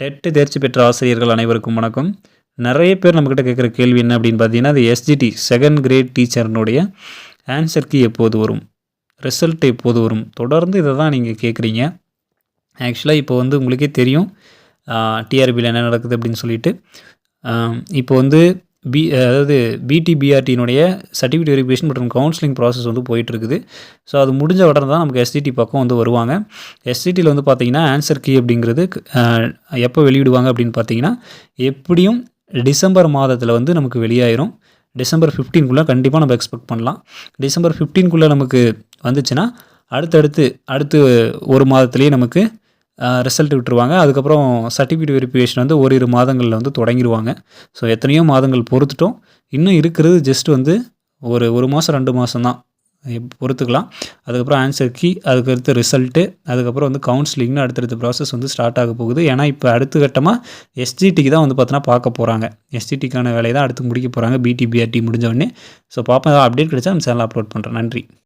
Dead தேர்ச்சி பெற்ற ஆசிரியர்கள் அனைவருக்கும் வணக்கம். நிறைய பேர் நம்மக்கிட்ட கேட்குற கேள்வி என்ன அப்படின்னு பார்த்தீங்கன்னா, அது எஸ்ஜிடி செகண்ட் கிரேட் டீச்சர்னுடைய ஆன்சர் கீ எப்போது வரும், ரிசல்ட் எப்போது வரும், தொடர்ந்து இதை தான் நீங்கள் கேட்குறீங்க. ஆக்சுவலாக இப்போ வந்து உங்களுக்கே தெரியும் டிஆர்பியில் என்ன நடக்குது அப்படின்னு சொல்லிட்டு. இப்போ வந்து அதாவது பிடிபிஆர்டியினுடைய சர்டிஃபிகேட் வெரிஃபிகேஷன் மற்றும் கவுன்சிலிங் ப்ராசஸ் வந்து போயிட்டுருக்குது. ஸோ அது முடிஞ்ச உடனே தான் நமக்கு எஸ்ஜிடி பக்கம் வந்து வருவாங்க. எஸ்ஜிடியில் வந்து பார்த்திங்கன்னா ஆன்சர் கீ அப்படிங்கிறது எப்போ வெளியிடுவாங்க அப்படின்னு பார்த்தீங்கன்னா, எப்படியும் டிசம்பர் மாதத்தில் வந்து நமக்கு வெளியாயிரும். டிசம்பர் 15க்குள்ளே கண்டிப்பாக நம்ம எக்ஸ்பெக்ட் பண்ணலாம். டிசம்பர் 15க்குள்ளே நமக்கு வந்துச்சுன்னா அடுத்து ஒரு மாதத்துலேயே நமக்கு ரிசல்ட் விட்டுருவாங்க. அதுக்கப்புறம் சர்டிஃபிகேட் வெரிஃபிகேஷன் வந்து ஓரிரு மாதங்களில் வந்து தொடங்கிடுவாங்க. ஸோ எத்தனையோ மாதங்கள் பொறுத்துட்டோம். இன்னும் இருக்கிறது ஜஸ்ட் வந்து ஒரு மாதம் 2 மாதம் தான் பொறுத்துக்கலாம். அதுக்கப்புறம் ஆன்சர் கீ, அதுக்கடுத்து ரிசல்ட்டு, அதுக்கப்புறம் வந்து கவுன்சிலிங்னு அடுத்தடுத்த ப்ராசஸ் வந்து ஸ்டார்ட் ஆக போகுது. ஏன்னா இப்போ அடுத்த கட்டமாக எஸ்ஜிடிக்கு தான் வந்து பார்த்தோன்னா பார்க்க போகிறாங்க. எஸ்ஜிடிக்கான வேலையை தான் அடுத்து முடிக்க போகிறாங்க பிடிபிஆர்டி முடிஞ்ச உடனே. ஸோ பார்ப்போம், ஏதாவது அப்டேட் கிடைச்சா நம்ம சேனல் அப்லோட் பண்ணுறேன். நன்றி.